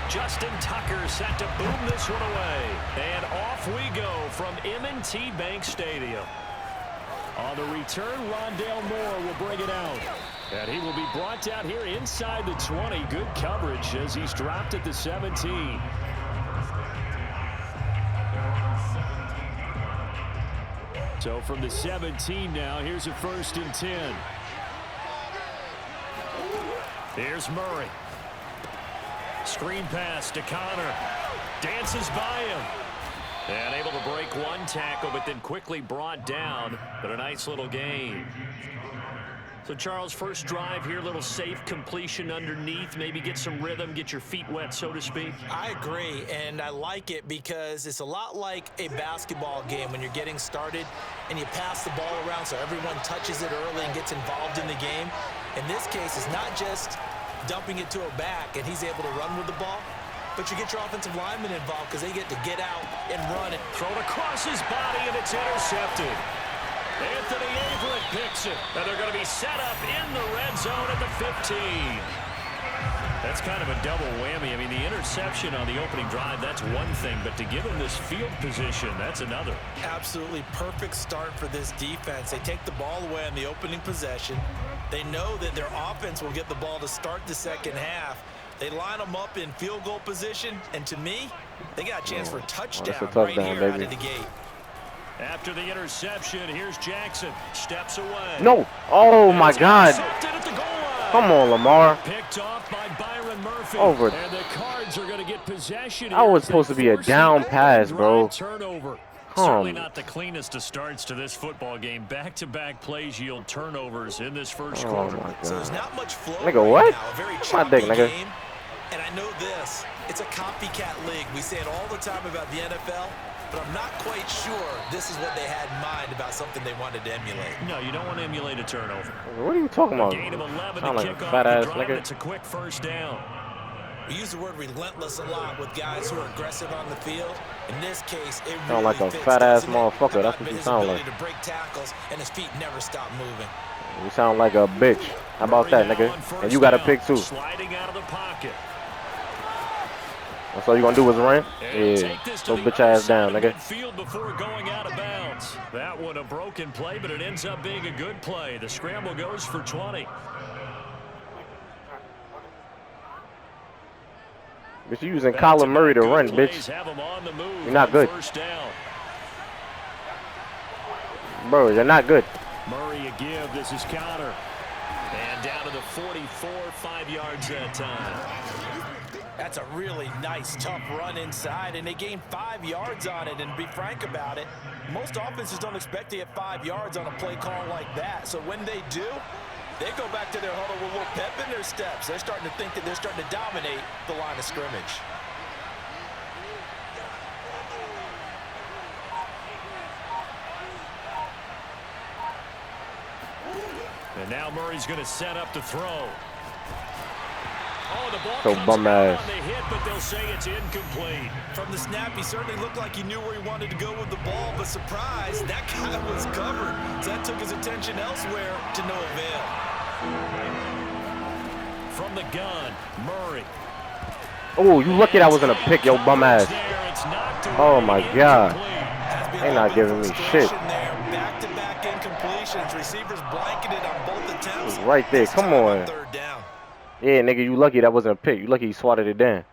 Justin Tucker set to boom this one away. And off we go from M&T Bank Stadium. On the return, Rondale Moore will bring it out. And he will be brought down here inside the 20. Good coverage as he's dropped at the 17. So from the 17 now, here's a 1st and 10. Here's Murray. Screen pass to Connor. Dances by him. And able to break one tackle, but then quickly brought down. But a nice little gain. So, Charles, first drive here, little safe completion underneath. Maybe get some rhythm, get your feet wet, so to speak. I agree, and I like it because it's a lot like a basketball game when you're getting started and you pass the ball around so everyone touches it early and gets involved in the game. In this case, it's not just dumping it to a back and he's able to run with the ball, but you get your offensive linemen involved because they get to get out and run it. Thrown across his body, and it's intercepted. Anthony Averett picks it, and they're going to be set up in the red zone at the 15. That's kind of a double whammy. I mean, the interception on the opening drive, that's one thing, but to give him this field position, that's another. Absolutely perfect start for this defense. They take the ball away on the opening possession. They know that their offense will get the ball to start the second half. They line them up in field goal position, and to me, they got a chance for a touchdown right here out of the gate. After the interception, here's Jackson. Steps away. No. Oh, my God. Come on, Lamar. Picked off by Byron Murphy. Over. And the Cards are going to get possession. That was supposed to be a down pass, bro. Turnover. Certainly not the cleanest of starts to this football game. Back-to-back plays yield turnovers in this first quarter. My God. So there's not much flow Nigga, what? now. A very My dick, nigga. game. And I know this. It's a copycat league. We say it all the time about the NFL. But I'm not quite sure this is what they had in mind about something they wanted to emulate. No, you don't want to emulate a turnover. What are you talking about? Gain of 11 Sound to like kick a fat off ass the drive. nigga. It's a quick first down. We use the word relentless a lot with guys who are aggressive on the field. In this case, it Sound really like a fits, fat ass doesn't it? motherfucker. That's what you His sound like. ability to break tackles and his feet never stop moving. You sound like a bitch. How about that, nigga? And you got a pick too. Sliding out of the pocket. That's all you gonna do is run? Yeah. So bitch ass down, nigga. Field before going out of bounds. That one a broken play, but it ends up being a good play. The scramble goes for 20. But you using Kyler Murray to run, bitch. You're not good. Bro, you're not good. Murray a give. This is Connor. And down to the 44, 5 yards that time. That's a really nice, tough run inside, and they gained 5 yards on it. And to be frank about it, most offenses don't expect to get 5 yards on a play call like that. So when they do, they go back to their huddle with a little pep in their steps. They're starting to think that they're starting to dominate the line of scrimmage. And now Murray's going to set up to throw. Oh, the ball so comes bum ass. on the hit, but they'll say it's incomplete. From the snap, he certainly looked like he knew where he wanted to go with the ball, but surprise, that guy was covered. So that took his attention elsewhere to no avail. From the gun, Murray. Oh, you lucky that wasn't a pick, yo bum ass. Oh my God. They not giving me shit. Back-to-back incompletions. Receivers blanketed on both attempts. Right there, come on. Third down. Yeah, nigga, you lucky that wasn't a pick. You lucky he swatted it down.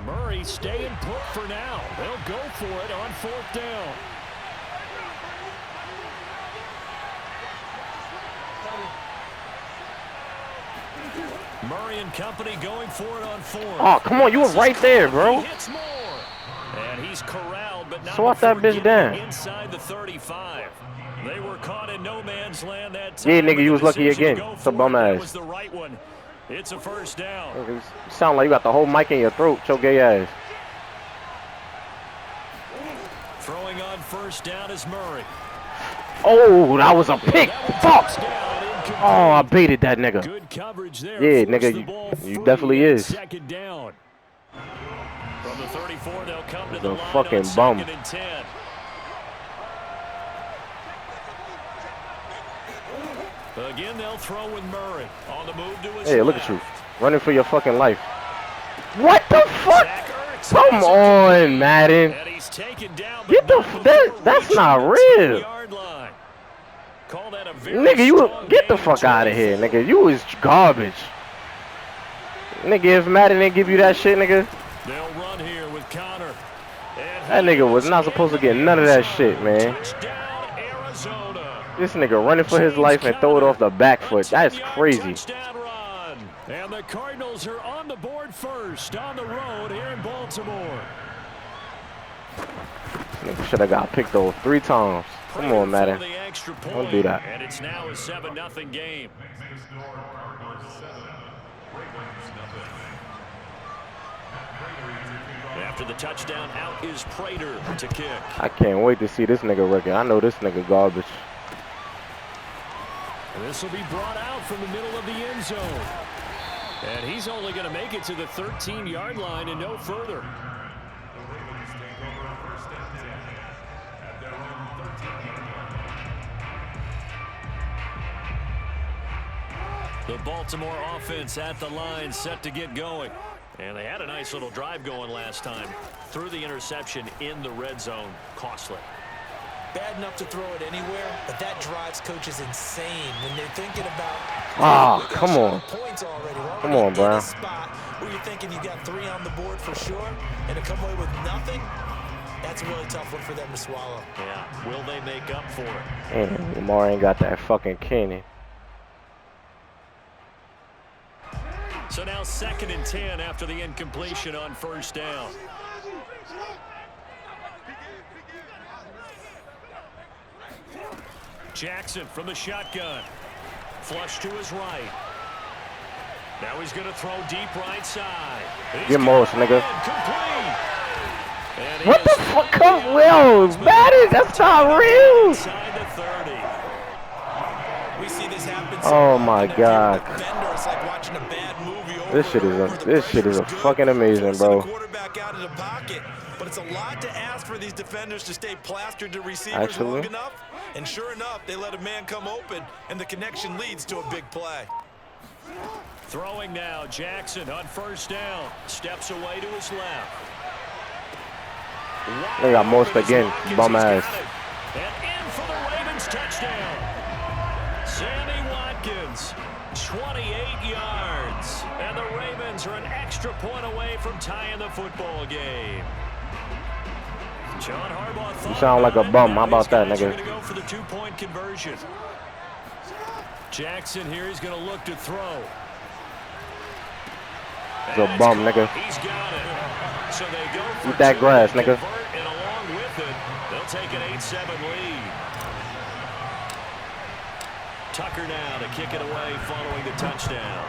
Murray staying put for now. They'll go for it on 4th down. Murray and company going for it on 4th. Oh, come on, you were right there, bro. He hits more. And he's corralled, but not swat that bitch down. Inside the 35. They were caught in no man's land that time. Yeah, nigga, you was lucky again. It's a bum ass. Was the right one. It's a first down. You sound like you got the whole mic in your throat, choke gay ass. Throwing on 1st down is Murray. Oh, that was a pick. Fuck. Oh, I baited that nigga. Good coverage there. Yeah, nigga, you definitely is. Second down. From From the 34, they'll come to The the line fucking on bum. 2nd and 10. Again, they'll throw with Murray on the move to his Hey, look left. at you. Running for your fucking life. What the fuck? Come on, Madden. And he's taken down, Get the that's not real. Call that a very Nigga, you strong get the game fuck out of to here, nigga. You is garbage. Nigga, if Madden didn't give you that shit, nigga. They'll run here with Connor. That nigga was not supposed to get none of that shit, man. Touchdown, Arizona. This nigga running for his life and throw it off the back foot. That's crazy. Touchdown run. And the Cardinals are on the board first on the road here in Baltimore. Nigga should have got picked over 3 times. Come on, Madden. Don't do that. And it's now a 7-0 game. After the touchdown, out is Prater to kick. I can't wait to see this nigga record. I know this nigga garbage. And this will be brought out from the middle of the end zone. And he's only going to make it to the 13-yard line and no further. The Baltimore offense at the line, set to get going. And they had a nice little drive going last time. Threw the interception in the red zone. Costly. Bad enough to throw it anywhere, but that drives coaches insane when they're thinking about. Ah, come on. Points already. Come on, bro. In a spot where you're thinking you got 3 on the board for sure, and to come away with nothing, that's a really tough one for them to swallow. Yeah. Will they make up for it? And Lamar ain't got that fucking cannon. So now 2nd and 10 after the incompletion on 1st down. Jackson from the shotgun. Flush to his right. Now he's going to throw deep right side. Get most, nigga. Complete. What the fuck? Come Will, Madden, that's not real. Inside the 30. We see this happen. Oh my God. It's like watching a bad movie over This shit is a fucking amazing, bro. Quarterback out of the pocket, but it's a lot to ask for these defenders to stay plastered to receivers long enough. And sure enough, they let a man come open, and the connection leads to a big play. Throwing now, Jackson on 1st down. Steps away to his left. They got most again, bum ass. And in for the Ravens touchdown. Sammy Watkins, 28 yards. And the Ravens are an extra point away from tying the football game. John Harbaugh thought You sound like a bum. How about that, nigga? going to go for the 2-point conversion. Jackson here, he's going to look to throw. He's a bum, nigga. He's got it. So they go for Eat that grass, nigga. And along with it, they'll take an 8-7 lead. Tucker now to kick it away following the touchdown.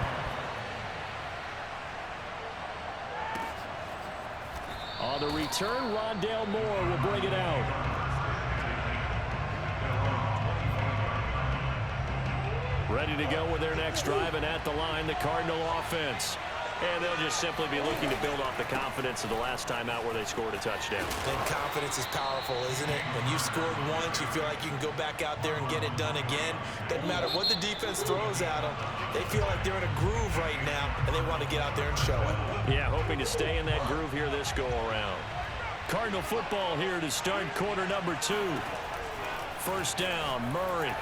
On the return, Rondale Moore will bring it out. Ready to go with their next drive, and at the line, the Cardinal offense. And they'll just simply be looking to build off the confidence of the last time out where they scored a touchdown. And confidence is powerful, isn't it? When you scored once, you feel like you can go back out there and get it done again. Doesn't matter what the defense throws at them. They feel like they're in a groove right now, and they want to get out there and show it. Yeah, hoping to stay in that groove here this go-around. Cardinal football here to start quarter number 2. 1st down, Murray.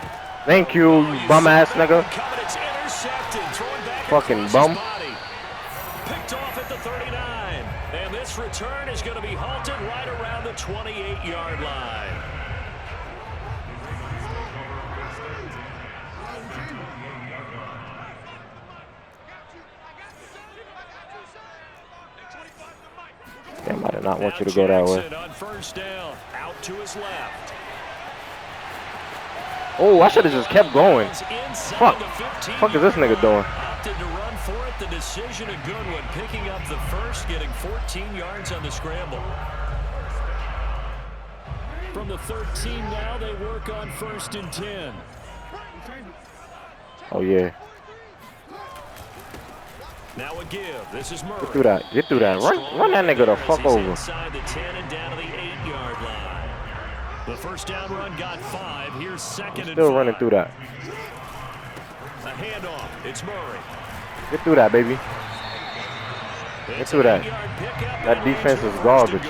Thank you, bum ass nigga. It's intercepted. Throwing back fucking bum. Picked off at the 39. And this return is going to be halted right around the 28-yard line. Damn, I did not want you to go that way. On 1st down, out to his left. Oh, I should have just kept going. Fuck. Fuck is this nigga doing? Opted to run for it. The decision a good one. Picking up the first, getting 14 yards on the scramble. From the 13 now, they work on 1st and 10. Oh, yeah. Now a give. This is Murray. Get through that. Get through that. Run that nigga the fuck over. Inside the 10 and down to the 8-yard line. The first down run got 5. Here's second and 5. Still running through that. A handoff. It's Murray. Get through that, baby. Get through that. That defense is garbage.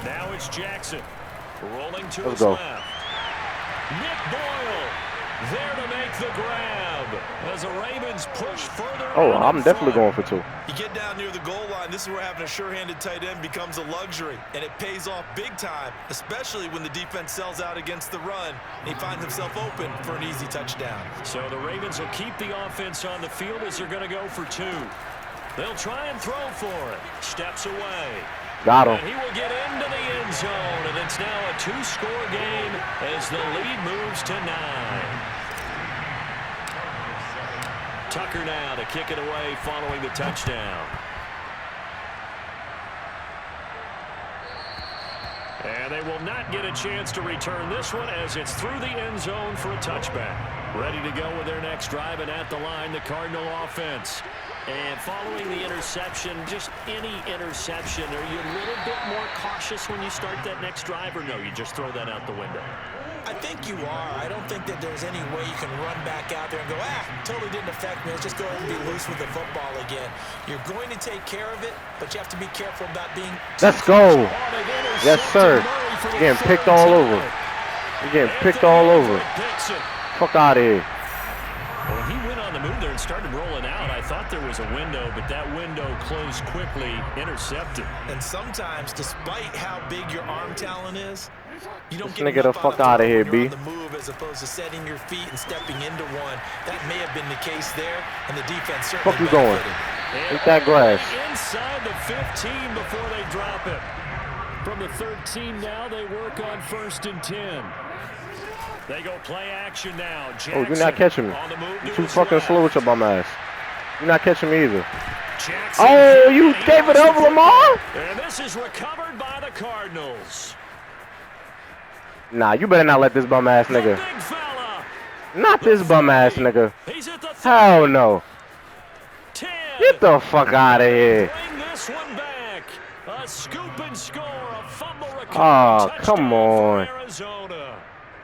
Now it's Jackson. Rolling to Let's his go. left. Nick Boyle there to make the grab as the Ravens push further. Oh, I'm definitely going for 2. You get down near the goal line, this is where having a sure-handed tight end becomes a luxury, and it pays off big time, especially when the defense sells out against the run, and he finds himself open for an easy touchdown. So the Ravens will keep the offense on the field as they're going to go for 2. They'll try and throw for it. Steps away. Got him. And he will get into the end zone, and it's now a 2-score game as the lead moves to 9. Tucker now to kick it away following the touchdown. And they will not get a chance to return this one as it's through the end zone for a touchback. Ready to go with their next drive, and at the line, the Cardinal offense. And following the interception, just any interception, are you a little bit more cautious when you start that next drive, or no, you just throw that out the window? I think you are. I don't think that there's any way you can run back out there and go, totally didn't affect me. Let's just go ahead and be loose with the football again. You're going to take care of it, but you have to be careful about being... Let's go. Yes, sir. You're getting picked all over. You're getting picked all over. Fuck out of here. Well, he went on the move there and started rolling out. I thought there was a window, but that window closed quickly, intercepted. And sometimes, despite how big your arm talent is, you don't get nigga the fuck out of here, B. on the move as opposed to setting your feet and stepping into one. That may have been the case there, and the defense certainly Fuck you going? Eat that grass. Inside the 15 before they drop it. From the 13 now, they work on 1st and 10. They go play action now. Jackson, oh, you're not catching me. You're too fucking slow with your bum ass. You're not catching me either. Jackson, oh, you gave it up, Lamar? And this is recovered by the Cardinals. Nah, you better not let this bum ass nigga. Not this bum ass nigga. Hell no. 10. Get the fuck out of here. Bring this one back. A scoop and score. A fumble recovery. Oh, come on. Arizona.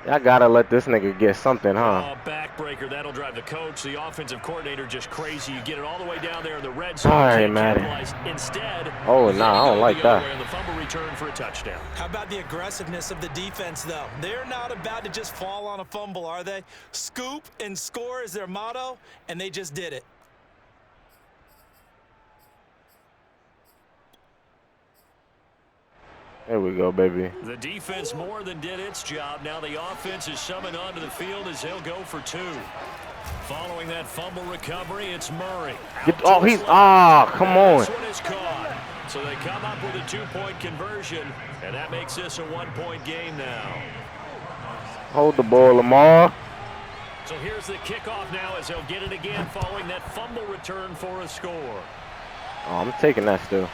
I gotta let this nigga get something, huh? Oh, backbreaker. That'll drive the coach. The offensive coordinator just crazy. You get it all the way down there in the red zone. All right, man. Instead, oh, nah, I don't like that. And the fumble return for a touchdown. How about the aggressiveness of the defense, though? They're not about to just fall on a fumble, are they? Scoop and score is their motto, and they just did it. There we go, baby. The defense more than did its job. Now the offense is summoned onto the field as they'll go for 2. Following that fumble recovery, it's Murray. Oh, he's... Ah, come on. This one is caught. So they come up with a 2-point conversion, and that makes this a 1-point game now. Hold the ball, Lamar. So here's the kickoff now as they'll get it again following that fumble return for a score. Oh, I'm taking that still.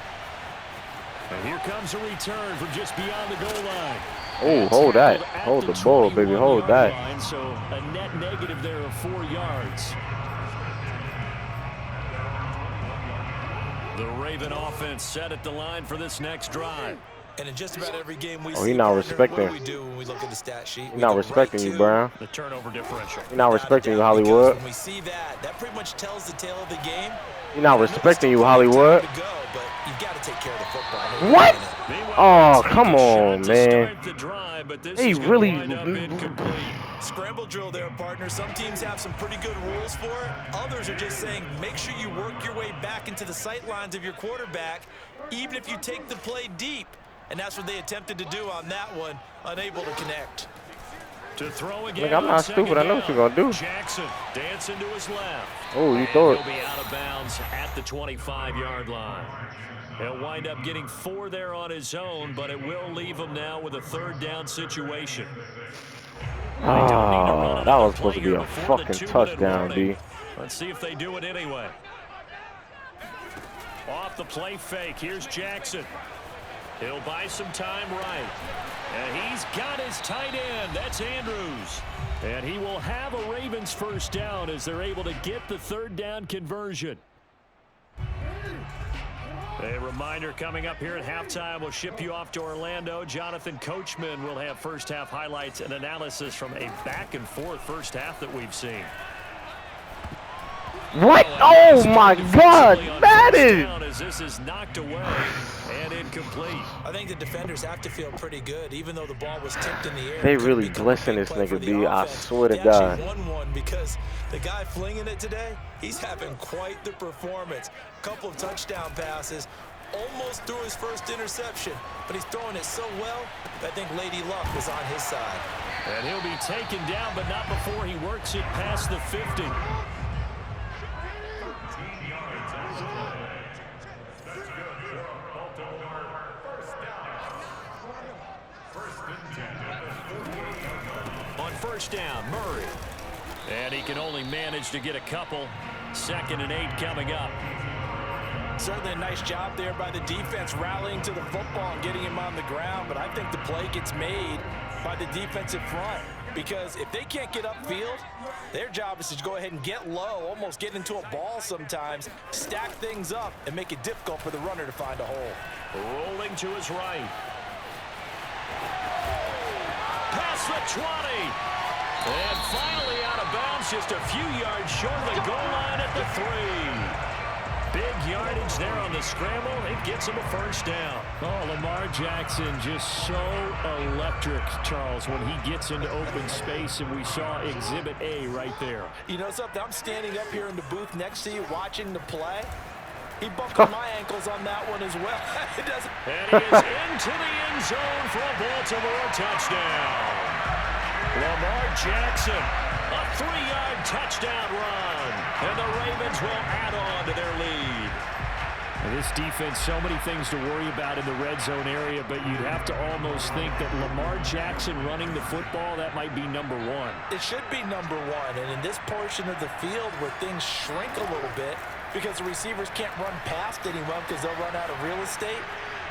And here comes a return from just beyond the goal line. Oh, hold that. Hold the ball, baby. Hold that. Line, so a net negative there of 4 yards. The Raven offense set at the line for this next drive. And in just about every game we oh, see, he's not partner, respecting. what do we do when we look at the stat sheet? He's not respecting you, Brown. The turnover differential. He's not respecting you, Hollywood. When we see that, that pretty much tells the tale of the game. He's not respecting you, Hollywood. But you've got to take care of the football. What? Oh, come on, man. He really... Scramble drill there, partner. Some teams have some pretty good rules for it. Others are just saying, make sure you work your way back into the sight lines of your quarterback, even if you take the play deep. And that's what they attempted to do on that one, unable to connect. To throw again. Look, I'm not stupid. I know what you're going to do. Jackson dancing to his left. Oh, you throw it. He'll be out of bounds at the 25-yard line. He'll wind up getting 4 there on his own, but it will leave him now with a 3rd down situation. Oh, that was supposed to be a fucking touchdown, D. Let's see if they do it anyway. Off the play fake. Here's Jackson. He'll buy some time right. And he's got his tight end. That's Andrews. And he will have a Ravens first down as they're able to get the third down conversion. A reminder coming up here at halftime. We'll ship you off to Orlando. Jonathan Coachman will have first half highlights and analysis from a back and forth first half that we've seen. What? Oh my God! That is. As this is knocked away and incomplete. I think the defenders have to feel pretty good, even though the ball was tipped in the air. They really blessing this nigga, B. I swear to God. They actually won one because the guy flinging it today, he's having quite the performance. Couple of touchdown passes, almost threw his first interception, but he's throwing it so well that I think Lady Luck was on his side. And he'll be taken down, but not before he works it past the 50. On first down, Murray. And he can only manage to get a couple. 2nd and 8 coming up. Certainly a nice job there by the defense rallying to the football and getting him on the ground, but I think the play gets made by the defensive front because if they can't get upfield, their job is to go ahead and get low, almost get into a ball sometimes, stack things up, and make it difficult for the runner to find a hole. Rolling to his right. Past the 20. And finally out of bounds, just a few yards short of the goal line at the 3. Big yardage there on the scramble. It gets him a first down. Oh, Lamar Jackson just so electric, Charles, when he gets into open space, and we saw Exhibit A right there. You know something? I'm standing up here in the booth next to you watching the play. He buckled my ankles on that one as well. It doesn't. And he is into the end zone for a Baltimore touchdown. Lamar Jackson, a 3-yard touchdown run. And the Ravens will add on to their lead. And this defense, so many things to worry about in the red zone area, but you'd have to almost think that Lamar Jackson running the football, that might be number 1. It should be number 1. And in this portion of the field where things shrink a little bit because the receivers can't run past anyone because they'll run out of real estate,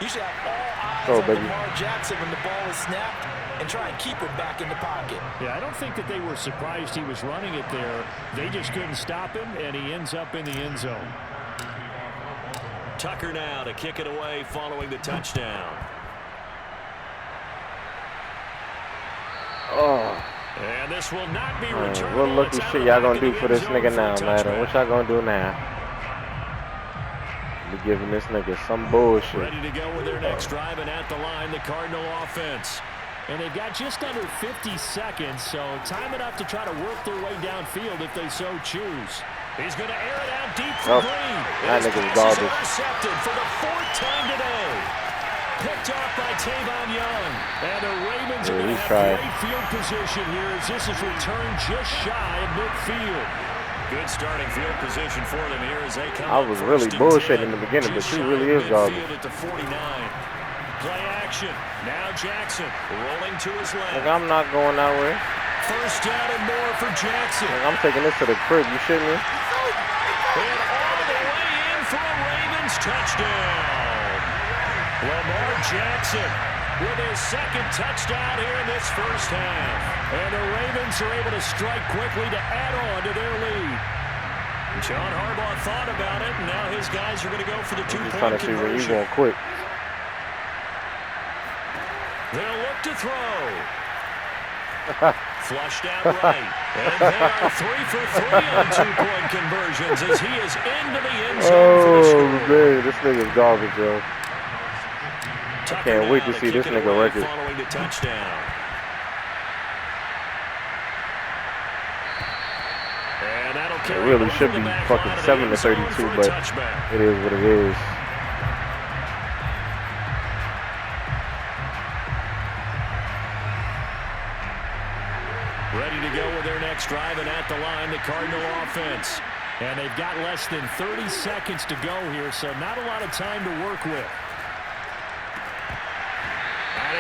you should have all eyes on Lamar Jackson when the ball is snapped and try and keep him back in the pocket. Yeah, I don't think that they were surprised he was running it there. They just couldn't stop him, and he ends up in the end zone. Tucker now to kick it away following the touchdown. Oh. And this will not be returned. What lucky shit y'all gonna do for this nigga now, man? What y'all gonna do now? Be giving this nigga some bullshit. Ready to go with their next drive, and at the line, the Cardinal offense. And they've got just under 50 seconds, so time enough to try to work their way downfield if they so choose. He's going to air it out deep for Green. That nigga's garbage. Intercepted for the 4th time today. Picked off by Tavon Young. And the Ravens are going to have great field position here as this is returned just shy of midfield. Good starting field position for them here as they come. I was really bullshitting in the beginning, but she really is garbage. At the 49. Play action. Now Jackson rolling to his left. Like, I'm not going that way. First down and more for Jackson. Like, I'm taking this to the crib. You shitting me? And all the way in for a Ravens touchdown. Lamar Jackson with his 2nd touchdown here in this first half. And the Ravens are able to strike quickly to add on to their lead. John Harbaugh thought about it, and now his guys are going to go for the 2-point conversion. Trying to see where you going quick. They'll look to throw. Flushed out right. And they are 3 for 3 on 2-point conversions as he is into the end zone for the score. Man, this nigga's garbage, yo. I can't wait to see this nigga record. Following the touchdown. And that'll carry it really should be fucking 7-32, but it is what it is. Ready to go with their next drive, and at the line, the Cardinal offense. And they've got less than 30 seconds to go here, so not a lot of time to work with.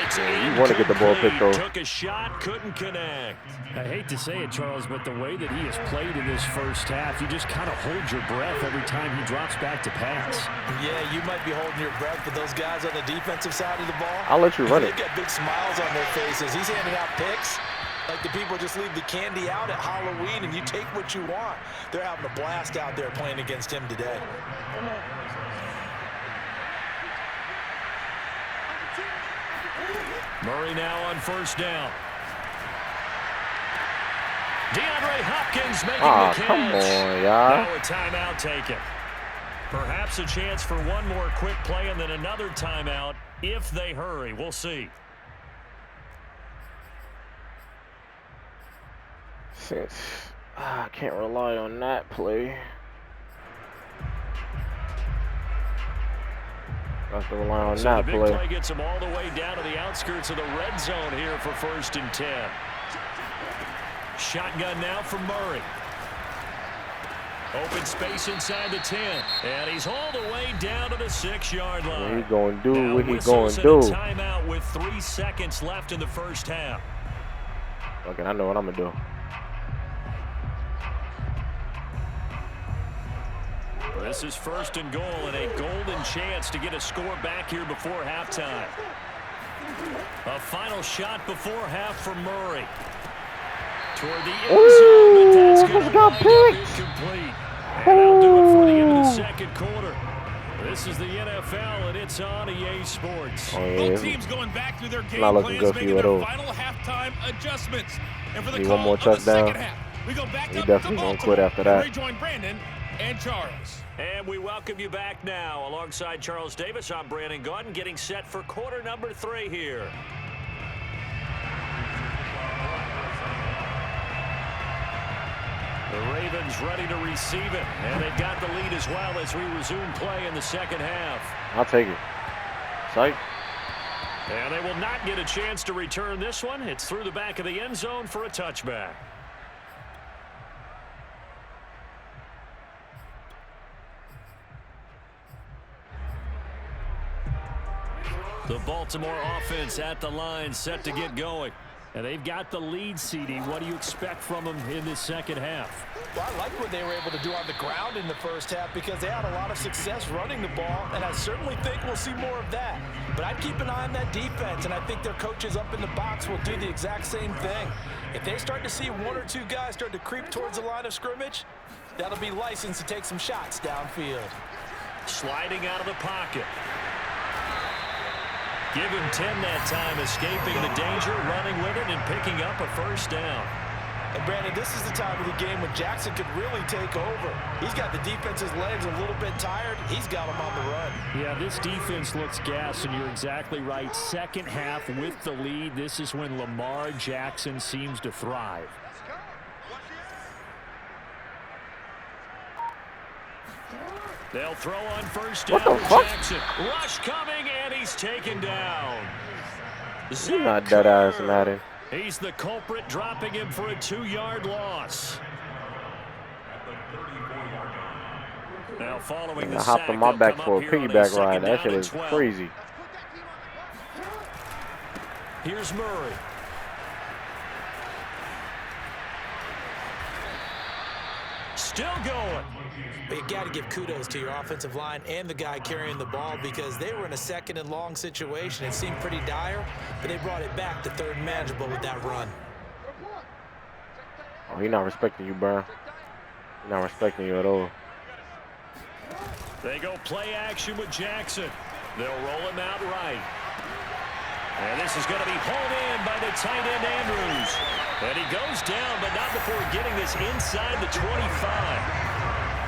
it's you want to get the ball picked, though. Took a shot, couldn't connect. I hate to say it, Charles, but the way that he has played in this first half, you just kind of hold your breath every time he drops back to pass. Yeah, you might be holding your breath, but those guys on the defensive side of the ball, I'll let you run it. They've got big smiles on their faces. He's handing out picks like the people just leave the candy out at Halloween and you take what you want. They're having a blast out there playing against him today. Murray now on first down. DeAndre Hopkins making the catch. Come on, y'all. Now a timeout taken. Perhaps a chance for one more quick play and then another timeout if they hurry. We'll see. I can't rely on that play. I have to rely on So that the big play. play gets them all the way down to the outskirts of the red zone here for 1st and 10. Shotgun now from Murray. Open space inside the 10. And he's all the way down to the 6-yard line. What he gonna do? Now What he whistles gonna and do? a timeout with 3 seconds left in the first half. Okay, I know what I'm gonna do. This is 1st and goal and a golden chance to get a score back here before halftime. A final shot before half for Murray. Toward the end zone, but that's going to wind up incomplete. And that'll do it for the end of the second quarter. This is the NFL, and it's on EA Sports. Oh, yeah. Both teams going back through their game Not looking plans, good for making you at their all. final halftime adjustments. And for the Need call one more of the touchdown. second half, we go back He up definitely to gonna Baltimore. quit after that. Rejoin Brandon and Charles. And we welcome you back now. Alongside Charles Davis, I'm Brandon Gaudin, getting set for quarter number 3 here. The Ravens ready to receive it, and they've got the lead as well as we resume play in the second half. I'll take it. Psych. And they will not get a chance to return this one. It's through the back of the end zone for a touchback. The Baltimore offense at the line, set to get going. And they've got the lead, CD. What do you expect from them in this second half? Well, I like what they were able to do on the ground in the first half because they had a lot of success running the ball, and I certainly think we'll see more of that. But I'd keep an eye on that defense, and I think their coaches up in the box will do the exact same thing. If they start to see 1 or 2 guys start to creep towards the line of scrimmage, that'll be licensed to take some shots downfield. Sliding out of the pocket. Give him 10 that time, escaping the danger, running with it, and picking up a first down. And Brandon, this is the time of the game when Jackson could really take over. He's got the defense's legs a little bit tired. He's got them on the run. Yeah, this defense looks gassed, and you're exactly right. Second half with the lead, this is when Lamar Jackson seems to thrive. They'll throw on first down What the to fuck? Jackson. Rush coming, and he's taken down. You're not dead ass, Madden. He's the culprit, dropping him for a 2-yard loss. Now following the I sack, hopped on my they'll back come for a up here on piggyback second ride. That down shit and is 12. crazy. Here's Murray. Still going. But you got to give kudos to your offensive line and the guy carrying the ball because they were in a 2nd and long situation. It seemed pretty dire, but they brought it back to 3rd and manageable with that run. Oh, he's not respecting you, bro. He's not respecting you at all. They go play action with Jackson. They'll roll him out right. And this is going to be hauled in by the tight end Andrews. And he goes down, but not before getting this inside the 25.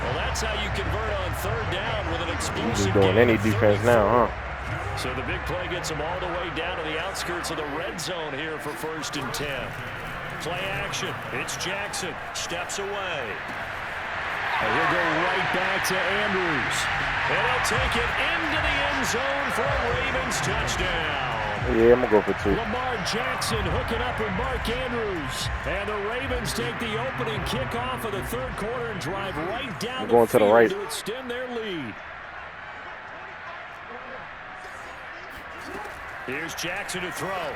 Well, that's how you convert on 3rd down with an explosive He's just doing gain any of defense 34. now, huh? So the big play gets them all the way down to the outskirts of the red zone here for 1st and 10. Play action. It's Jackson. Steps away. And he'll go right back to Andrews. And he'll take it into the end zone for a Ravens touchdown. Yeah, I'm going to go for 2. Lamar Jackson hooking up with Mark Andrews. And the Ravens take the opening kickoff of the 3rd quarter and drive right down I'm going the to the field right. to extend their lead. Here's Jackson to throw.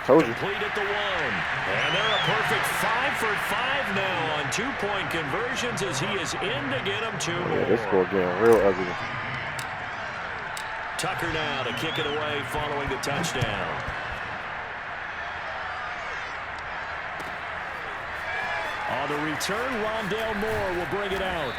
Told you. Complete at the 1. And they're a perfect 5 for 5 now on 2-point conversions as he is in to get them 2 more. Yeah, this score getting real ugly. Tucker now to kick it away following the touchdown. On the return, Rondale Moore will bring it out.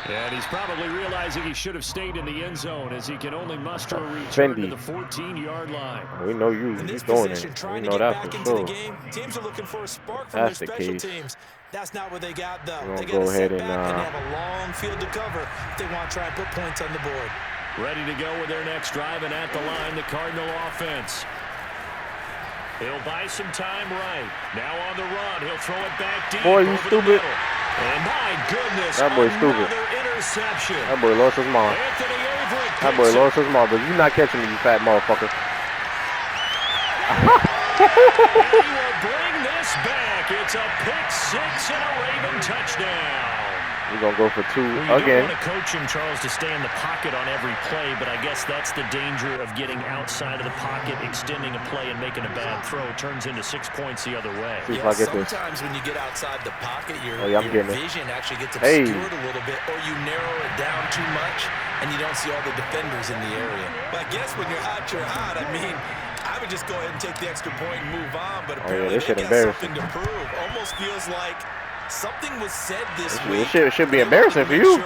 And he's probably realizing he should have stayed in the end zone as he can only muster a return to the 14-yard line. We know you throwing it. We know that for sure. Teams are looking for a spark from their special teams. That's not what they got, though. They got go to ahead sit and back and have a long field to cover if they want to try and put points on the board. Ready to go with their next drive, and at the line, the Cardinal offense. He'll buy some time right. Now on the run. He'll throw it back deep. Boy, you stupid. And my goodness, that boy's stupid. Interception. That boy lost his mind. That boy lost his mind, but you not catching me, you fat motherfucker. And he will bring this back. It's a pick 6 and a Raven touchdown. We're going to go for 2 well, again. You don't want to coach him, Charles, to stay in the pocket on every play, but I guess that's the danger of getting outside of the pocket, extending a play, and making a bad throw. Turns into 6 points the other way. See if I get sometimes when you get outside the pocket, your vision actually gets obscured a little bit, or you narrow it down too much, and you don't see all the defenders in the area. But I guess when you're hot, you're hot. I mean, I would just go ahead and take the extra point and move on, but apparently they got something to prove. Almost feels like something was said this week. It should be embarrassing for you.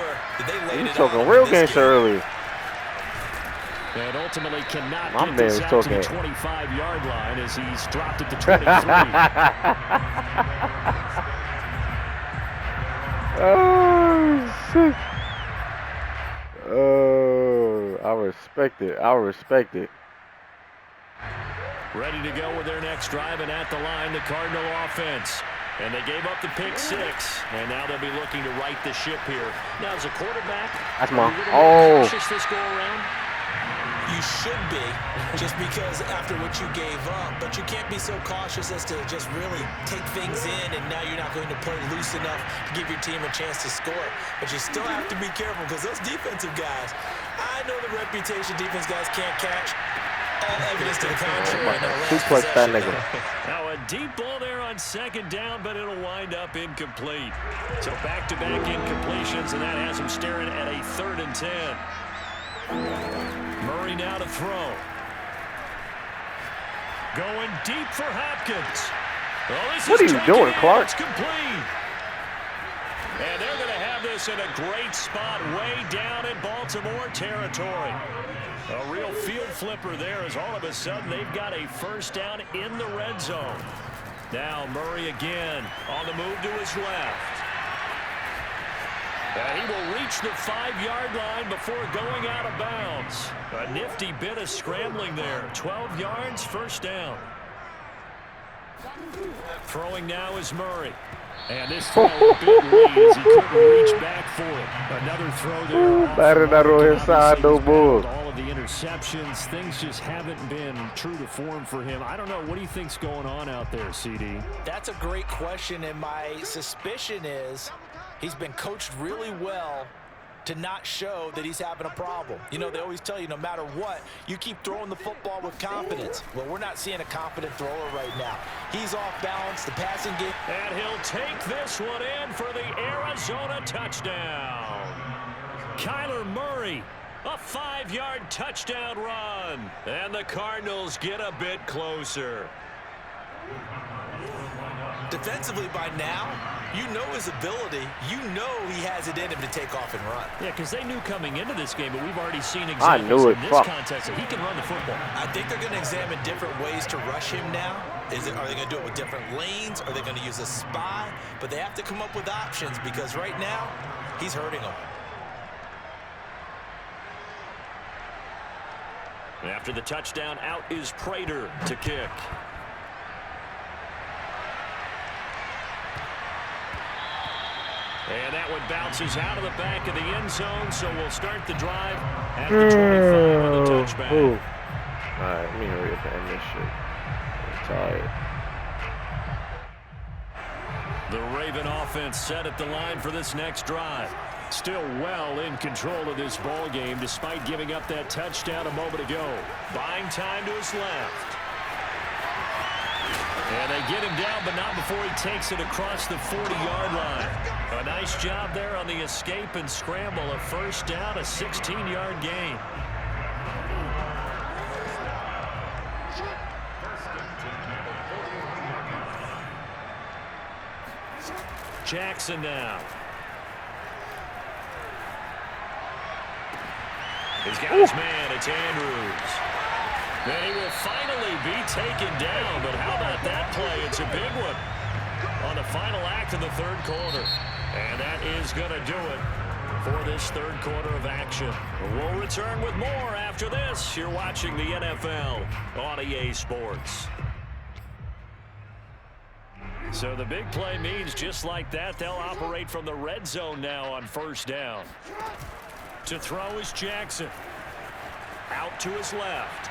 He's talking real gangster early. And ultimately cannot get this out to the 25-yard line as he's dropped it to 23. Oh, shit. Oh, I respect it. I respect it. Ready to go with their next drive, and at the line, the Cardinal offense. And they gave up the pick 6, and now they'll be looking to right the ship here. Now, as a quarterback, that's my cautious this go around? You should be, just because after what you gave up, but you can't be so cautious as to just really take things in, and now you're not going to play loose enough to give your team a chance to score. But you still have to be careful because those defensive guys, I know the reputation defense guys can't catch. All evidence to the contrary. Now a deep ball there on 2nd down, but it'll wind up incomplete. So back-to-back incompletions, and that has him staring at a 3rd and 10. Murray now to throw. Going deep for Hopkins. Oh, what are you doing, Clark? It's complete. And they're going to have this in a great spot way down in Baltimore territory. A real field flipper there as all of a sudden they've got a 1st down in the red zone. Now Murray again on the move to his left. And he will reach the 5-yard line before going out of bounds. A nifty bit of scrambling there. 12 yards, 1st down. Throwing now is Murray. And this throw a bit late as he couldn't reach back for it. Another throw there. All of the interceptions, things just haven't been true to form for him. I don't know. What do you think's going on out there, CD? That's a great question, and my suspicion is he's been coached really well to not show that he's having a problem. You know, they always tell you no matter what, you keep throwing the football with confidence. Well, we're not seeing a confident thrower right now. He's off balance, the passing game. And he'll take this one in for the Arizona touchdown. Kyler Murray, a 5-yard touchdown run. And the Cardinals get a bit closer. Defensively by now, you know his ability. You know he has it in him to take off and run. Yeah, because they knew coming into this game, but we've already seen examples in this contest that he can run the football. I think they're going to examine different ways to rush him now. Are they going to do it with different lanes? Are they going to use a spy? But they have to come up with options because right now, he's hurting them. After the touchdown, out is Prater to kick. And that one bounces out of the back of the end zone, so we'll start the drive at the 25 on the touchback. All right, let me hurry up and end this shit. I'm tired. The Raven offense set at the line for this next drive. Still well in control of this ball game despite giving up that touchdown a moment ago. Buying time to his left. And they get him down, but not before he takes it across the 40-yard line. A nice job there on the escape and scramble. A first down, a 16-yard gain. Jackson now. He's got his man. It's Andrews. And he will finally be taken down. But how about that play? It's a big one on the final act of the third quarter. And that is going to do it for this third quarter of action. We'll return with more after this. You're watching the NFL on EA Sports. So the big play means just like that, they'll operate from the red zone now on first down. To throw is Jackson. Out to his left.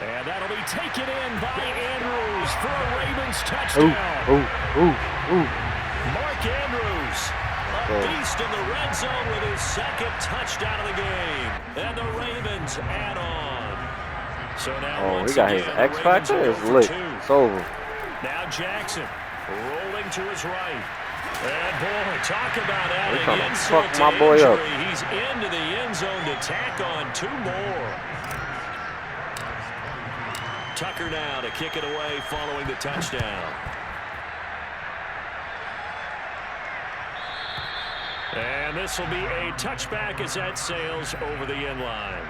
And that'll be taken in by Andrews for a Ravens touchdown. Mark Andrews, a beast in the red zone with his second touchdown of the game. And the Ravens add on. So now he got his X Factor. It's lit. It's over. Now Jackson rolling to his right. And boy, talk about adding insult to injury. He's into the end zone to tack on two more. Tucker now to kick it away following the touchdown. And this will be a touchback as that sails over the end line.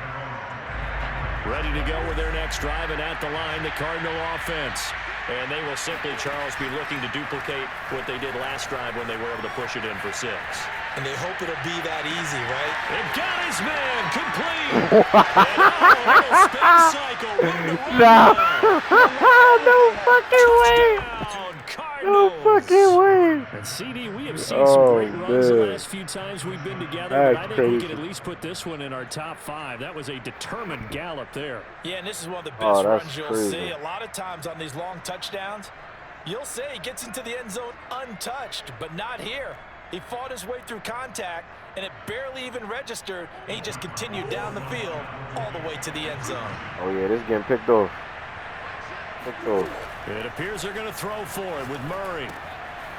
Ready to go with their next drive, and at the line, the Cardinal offense. And they will simply, Charles, be looking to duplicate what they did last drive when they were able to push it in for 6. And they hope it'll be that easy, right? It got his man complete. And spin cycle. No fucking way. No fucking way. And CD, we have seen some great runs the last few times we've been together, but I think we can at least put this one in our top 5. That was a determined gallop there. Yeah, and this is one of the best runs you'll see. A lot of times on these long touchdowns, you'll say he gets into the end zone untouched, but not here. He fought his way through contact, and it barely even registered, and he just continued down the field all the way to the end zone. Oh, yeah, this is getting picked off. It appears they're going to throw for it with Murray.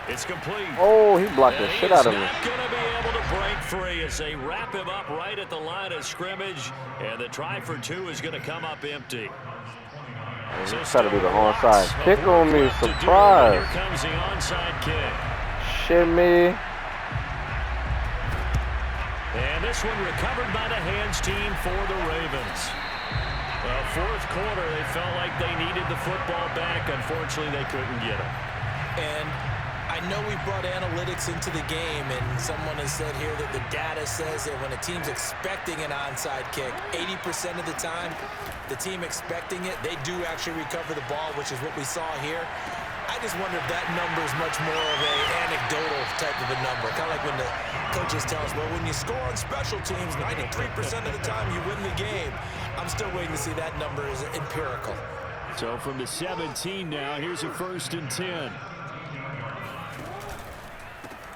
It's complete. Oh, he blocked the shit out of me. He's not going to be able to break free as they wrap him up right at the line of scrimmage, and the try for 2 is going to come up empty. He's trying to do the onside kick on me. Surprise. Here comes the onside kick. Shit me. And this one recovered by the hands team for the Ravens. Fourth quarter, they felt like they needed the football back. Unfortunately, they couldn't get it. And I know we brought analytics into the game, and someone has said here that the data says that when a team's expecting an onside kick, 80% of the time, the team expecting it, they do actually recover the ball, which is what we saw here. I just wonder if that number is much more of an anecdotal type of a number. Kind of like when the coaches tell us, well, when you score on special teams, 93% of the time you win the game. I'm still waiting to see that number is empirical. So from the 17 now, here's a 1st and 10.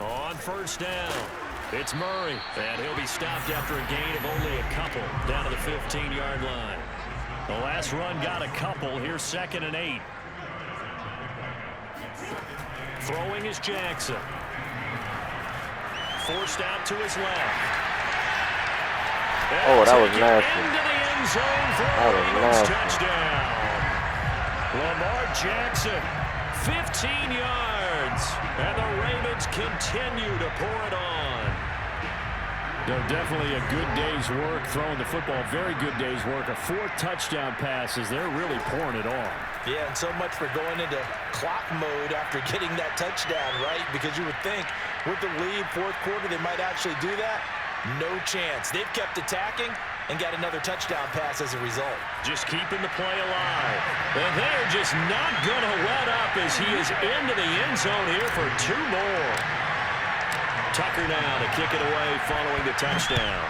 On first down, it's Murray, and he'll be stopped after a gain of only a couple down to the 15-yard line. The last run got a couple. Here's 2nd and 8. Throwing is Jackson. Forced out to his left. Oh, that was nasty. Into the end zone for a Ravens touchdown. Lamar Jackson, 15 yards. And the Ravens continue to pour it on. Definitely a good day's work throwing the football. Very good day's work. A 4th touchdown passes. They're really pouring it on. Yeah, and so much for going into clock mode after getting that touchdown, right? Because you would think with the lead, fourth quarter, they might actually do that. No chance. They've kept attacking and got another touchdown pass as a result. Just keeping the play alive. And they're just not going to let up as he is into the end zone here for 2 more. Tucker now to kick it away following the touchdown.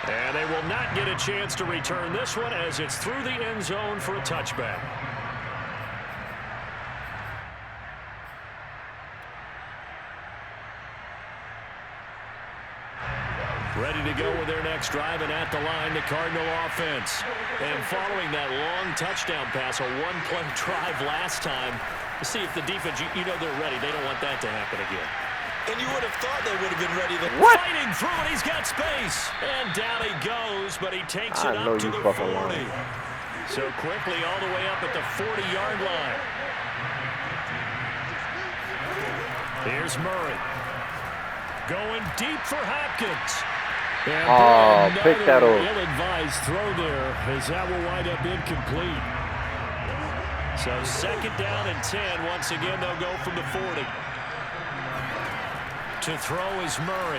And they will not get a chance to return this one as it's through the end zone for a touchback. Ready to go with their next drive, and at the line, the Cardinal offense. And following that long touchdown pass, a one-play drive last time, to see if the defense, you know they're ready. They don't want that to happen again. And you would have thought they would have been ready. Fighting through it, he's got space. And down he goes, but he takes it up to the 40. So quickly all the way up at the 40-yard line. Here's Murray. Going deep for Hopkins. And pick that up. Ill-advised throw there, as that will wind up incomplete. So second down and 10. Once again, they'll go from the 40. To throw is Murray.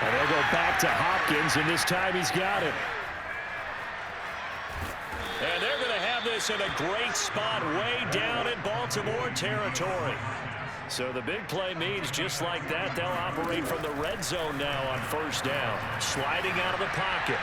And they'll go back to Hopkins, and this time he's got it. And they're going to have this in a great spot way down in Baltimore territory. So the big play means just like that, they'll operate from the red zone now on first down. Sliding out of the pocket.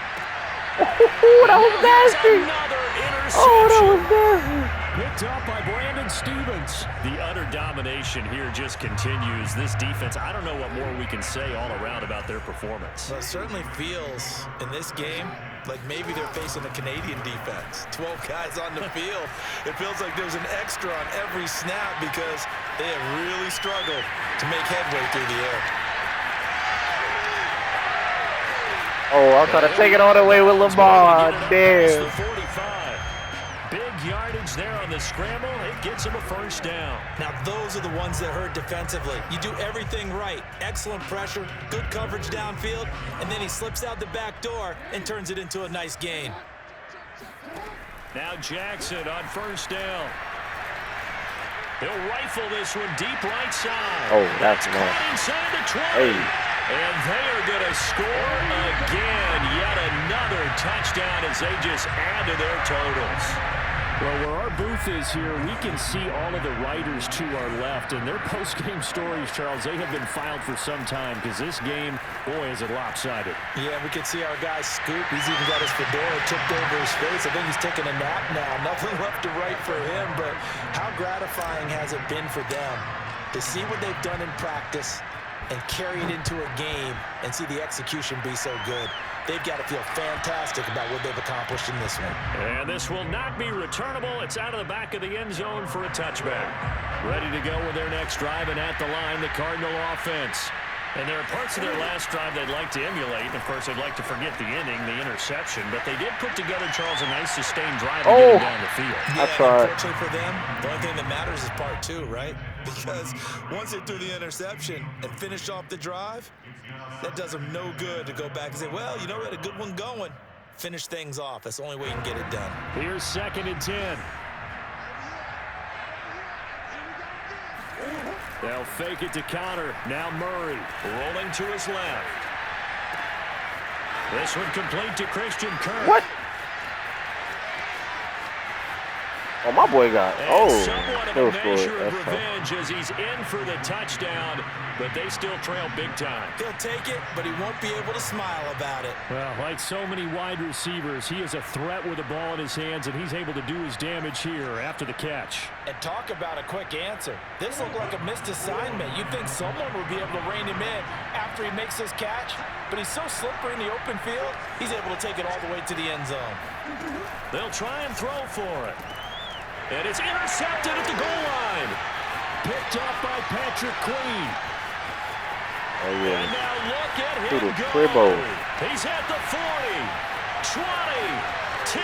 That was nasty. Another interception. Oh, that was nasty. Picked up by Brandon Stevens. The utter domination here just continues. This defense, I don't know what more we can say all around about their performance. Well, it certainly feels in this game like maybe they're facing a Canadian defense. 12 guys on the field. It feels like there's an extra on every snap because they have really struggled to make headway through the air. Oh, I'm trying to take it all the way with Lamar. Damn. 45. Big yardage there on the scramble. It gets him a first down. Now, those are the ones that hurt defensively. You do everything right. Excellent pressure, good coverage downfield, and then he slips out the back door and turns it into a nice gain. Now Jackson on first down. He'll rifle this one deep right side. Oh, that's caught nice. inside the 20. Hey. And they are going to score again. Yet another touchdown as they just add to their totals. Well, where our booth is here, we can see all of the writers to our left. And their post-game stories, Charles, they have been filed for some time because this game, boy, is it lopsided. Yeah, we can see our guy Scoop. He's even got his fedora tipped over his face. I think he's taking a nap now. Nothing left to write for him, but how gratifying has it been for them to see what they've done in practice and carry it into a game and see the execution be so good. They've got to feel fantastic about what they've accomplished in this one. And this will not be returnable. It's out of the back of the end zone for a touchback. Ready to go with their next drive, and at the line, the Cardinal offense. And there are parts of their last drive they'd like to emulate. Of course, they'd like to forget the inning, the interception. But they did put together, Charles, a nice sustained drive to get them down the field. Yeah, unfortunately for them, the only thing that matters is part two, right? Because once they threw the interception and finished off the drive, that does them no good to go back and say, well, you know, we had a good one going. Finish things off. That's the only way you can get it done. Here's second and 10. They'll fake it to Connor. Now Murray rolling to his left. This one complete to Christian Kirk. What? Oh, my boy got. And somewhat of a measure of revenge as he's in for the touchdown, but they still trail big time. He'll take it, but he won't be able to smile about it. Well, like so many wide receivers, he is a threat with the ball in his hands, and he's able to do his damage here after the catch. And talk about a quick answer. This looked like a missed assignment. You'd think someone would be able to rein him in after he makes this catch, but he's so slippery in the open field, he's able to take it all the way to the end zone. They'll try and throw for it. And it's intercepted at the goal line. Picked up by Patrick Queen. Oh, yeah. And now look at him go. Cribbo. He's at the 40, 20, 10.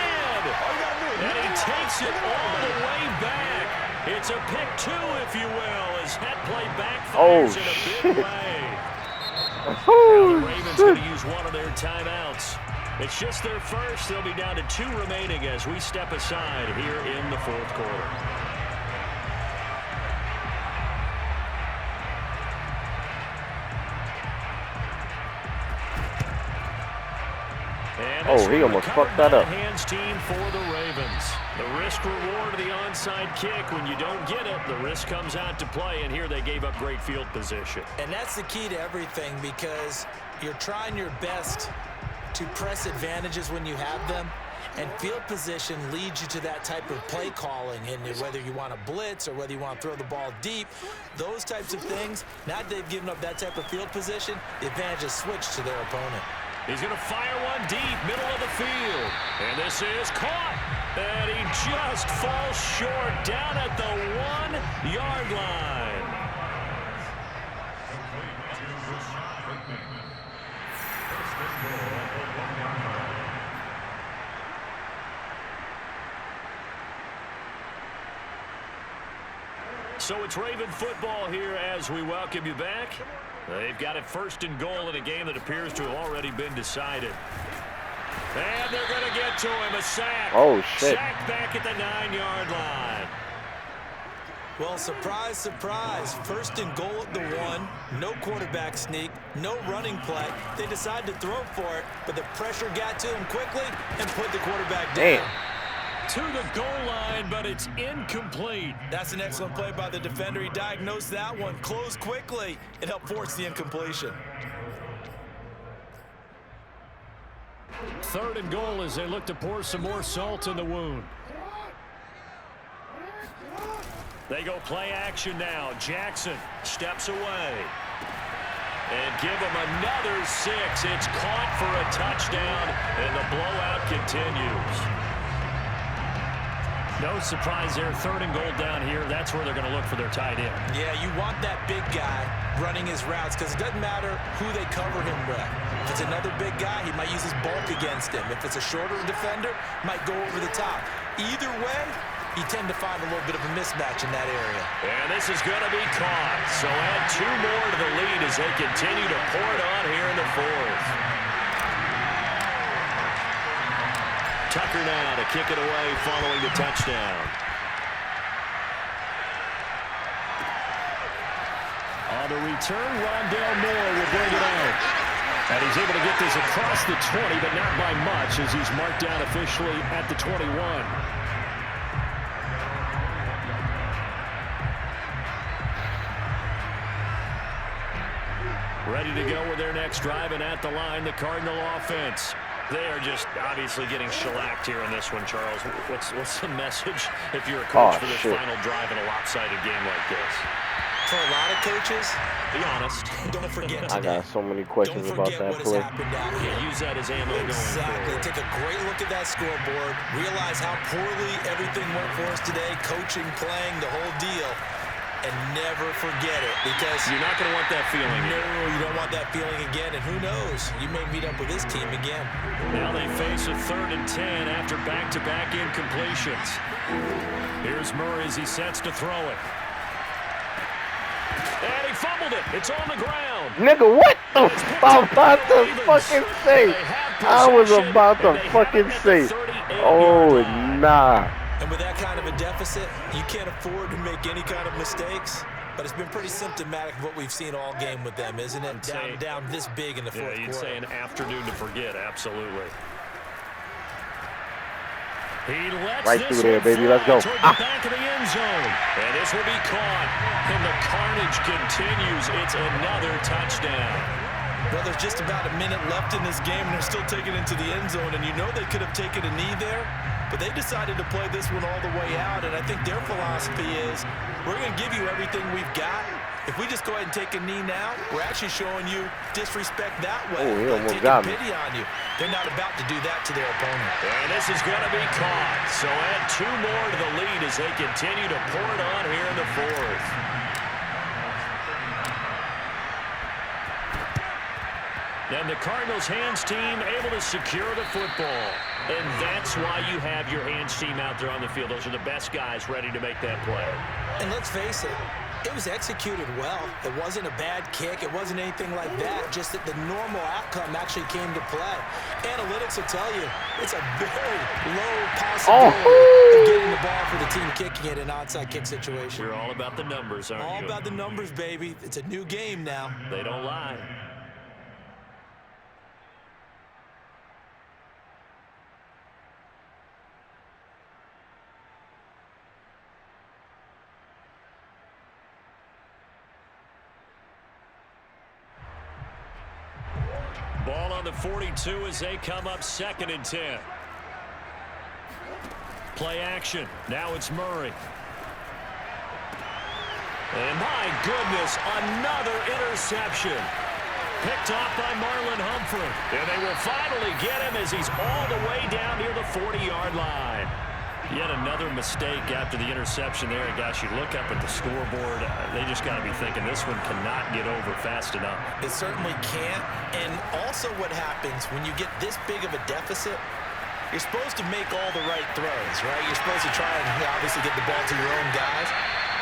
And he takes it all the way back. It's a pick two, if you will, as that play backfires in a big way. Now the Ravens going to use one of their timeouts. It's just their first. They'll be down to 2 remaining as we step aside here in the fourth quarter. Oh, he almost fucked that up. Hands team for the Ravens. The risk reward of the onside kick. When you don't get it, the risk comes out to play, and here they gave up great field position. And that's the key to everything, because you're trying your best to press advantages when you have them, And field position leads you to that type of play calling, and whether you want to blitz or whether you want to throw the ball deep, those types of things, now that they've given up that type of field position, the advantage is switched to their opponent. He's going to fire one deep, middle of the field. And this is caught. And he just falls short down at the 1-yard line. So it's Raven football here as we welcome you back. They've got it 1st and goal in a game that appears to have already been decided. And they're going to get to him. A sack. Oh, shit. Sack back at the 9-yard line. Well, surprise, surprise. 1st and goal at the 1. No quarterback sneak. No running play. They decided to throw for it, but the pressure got to him quickly and put the quarterback down. Damn. To the goal line, but it's incomplete. That's an excellent play by the defender. He diagnosed that one, closed quickly, and helped force the incompletion. 3rd and goal as they look to pour some more salt in the wound. They go play action now. Jackson steps away. And give him another 6. It's caught for a touchdown, and the blowout continues. No surprise there. 3rd and goal down here. That's where they're going to look for their tight end. Yeah, you want that big guy running his routes because it doesn't matter who they cover him with. If it's another big guy, he might use his bulk against him. If it's a shorter defender, might go over the top. Either way, you tend to find a little bit of a mismatch in that area. And this is going to be caught. So add 2 more to the lead as they continue to pour it on here in the 4th. Tucker now to kick it away following the touchdown. On the return, Rondale Moore will bring it out. And he's able to get this across the 20, but not by much as he's marked down officially at the 21. Ready to go with their next drive, and at the line, the Cardinal offense. They are just obviously getting shellacked here in this one, Charles. What's the message if you're a coach for this final drive in a lopsided game like this? For a lot of coaches, be honest. Don't forget I got so many questions about that play. Yeah, use that as ammo going forward. Take a great look at that scoreboard. Realize how poorly everything went for us today. Coaching, playing, the whole deal. And never forget it, because you're not going to want that feeling again. No, you don't want that feeling again, and who knows? You may meet up with this team again. Now they face a 3rd and 10 after back-to-back incompletions. Here's Murray as he sets to throw it. And he fumbled it. It's on the ground. Nigga, what the I'm about to fucking say? I was about to fucking say. Oh, nah. And with that kind of a deficit, you can't afford to make any kind of mistakes. But it's been pretty symptomatic of what we've seen all game with them, isn't it? Down this big in the 4th quarter. You'd say an afternoon to forget, absolutely. He lets right through there, baby. Let's go. Toward the back of the end zone. And this will be caught. And the carnage continues. It's another touchdown. Well, there's just about a minute left in this game, and they're still taking it into the end zone. And you know they could have taken a knee there. But they decided to play this one all the way out, and I think their philosophy is we're going to give you everything we've got. If we just go ahead and take a knee now, we're actually showing you disrespect that way. Oh, he almost taking got me. pity on you. They're not about to do that to their opponent. And this is going to be caught. So add 2 more to the lead as they continue to pour it on here in the 4th. And the Cardinals' hands team able to secure the football. And that's why you have your hands team out there on the field. Those are the best guys ready to make that play. And let's face it, it was executed well. It wasn't a bad kick. It wasn't anything like that. Just that the normal outcome actually came to play. Analytics will tell you it's a very low possibility of getting the ball for the team kicking it in an onside kick situation. You're all about the numbers, aren't you? All about the numbers, baby. It's a new game now. They don't lie. Ball on the 42 as they come up 2nd and 10. Play action. Now it's Murray. And my goodness, another interception. Picked off by Marlon Humphrey. And they will finally get him as he's all the way down near the 40-yard line. Yet another mistake after the interception there. And gosh, you look up at the scoreboard, they just got to be thinking this one cannot get over fast enough. It certainly can't. And also what happens when you get this big of a deficit, you're supposed to make all the right throws, right? You're supposed to try and obviously get the ball to your own guys.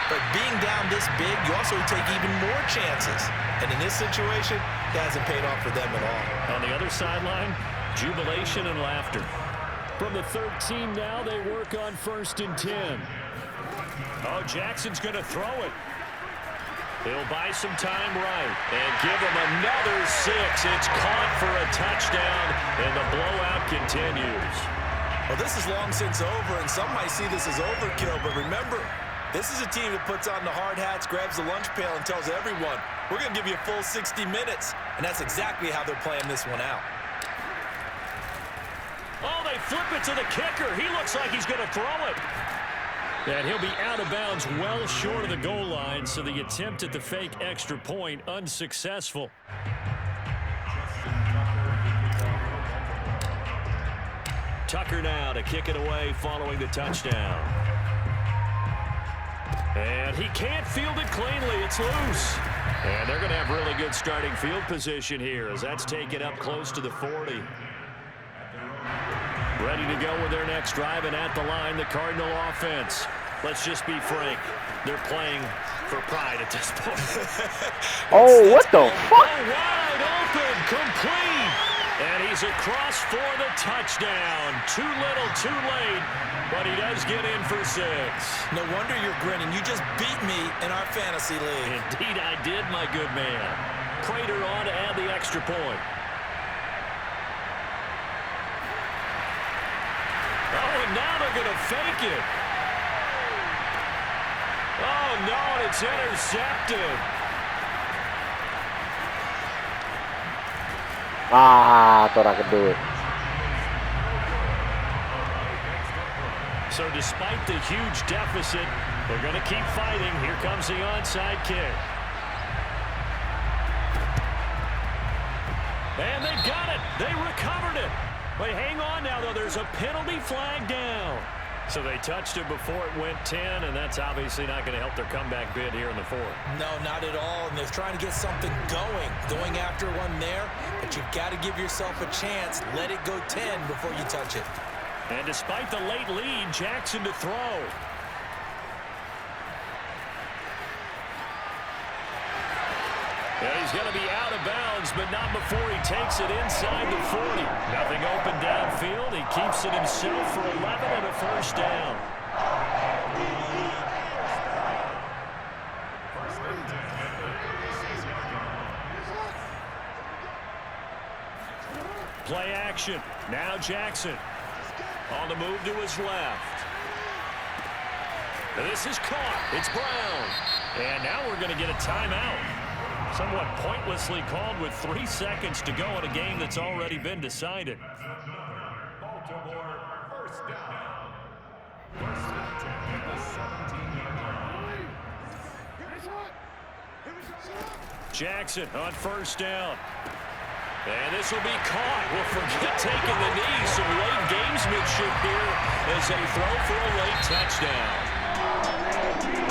But being down this big, you also take even more chances. And in this situation, it hasn't paid off for them at all. On the other sideline, jubilation and laughter. From the 13 now, they work on 1st and 10. Oh, Jackson's going to throw it. He'll buy some time right and give him another 6. It's caught for a touchdown, and the blowout continues. Well, this is long since over, and some might see this as overkill, but remember, this is a team that puts on the hard hats, grabs the lunch pail, and tells everyone, we're going to give you a full 60 minutes. And that's exactly how they're playing this one out. Oh, they flip it to the kicker. He looks like he's going to throw it. And he'll be out of bounds well short of the goal line, so the attempt at the fake extra point unsuccessful. Tucker now to kick it away following the touchdown. And he can't field it cleanly. It's loose. And they're going to have really good starting field position here as that's taken up close to the 40. Ready to go with their next drive, and at the line, the Cardinal offense. Let's just be frank. They're playing for pride at this point. Oh, what the fuck? Wide open, complete. And he's across for the touchdown. Too little, too late, but he does get in for 6. No wonder you're grinning. You just beat me in our fantasy league. Indeed I did, my good man. Prater on to add the extra point. Oh, and now they're going to fake it. Oh, no, it's intercepted. Ah, I thought I could do it. So despite the huge deficit, they're going to keep fighting. Here comes the onside kick. And they've got it. They recovered it. Wait, hang on now, though. There's a penalty flag down. So they touched it before it went 10, and that's obviously not going to help their comeback bid here in the 4th. No, not at all, and they're trying to get something going after one there, but you've got to give yourself a chance. Let it go 10 before you touch it. And despite the late lead, Jackson to throw. And he's going to be out of bounds, but not before he takes it inside the 40. Nothing open downfield. He keeps it himself for 11 and a 1st down. Play action. Now Jackson. On the move to his left. This is caught. It's Brown. And now we're going to get a timeout. Somewhat pointlessly called with 3 seconds to go in a game that's already been decided. Baltimore, 1st down. Jackson on 1st down. And this will be caught. We'll forget taking the knee. Some late gamesmanship here as they throw for a late touchdown.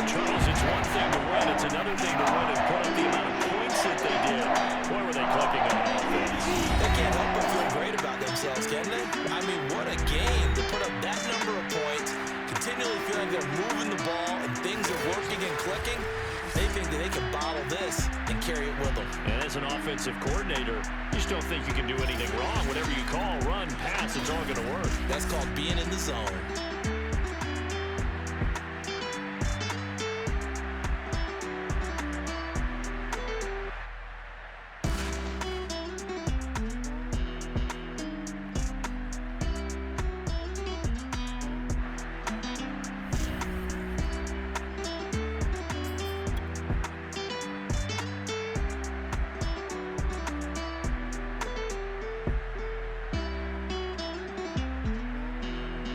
Charles, it's one thing to win. It's another thing to win and put up the amount of points that they did. Boy, were they clicking on offense. They can't help but feel great about themselves, can they? I mean, what a game to put up that number of points, continually feeling they're moving the ball and things are working and clicking. They think that they can bottle this and carry it with them. And as an offensive coordinator, you just don't think you can do anything wrong. Whatever you call, run, pass, it's all going to work. That's called being in the zone.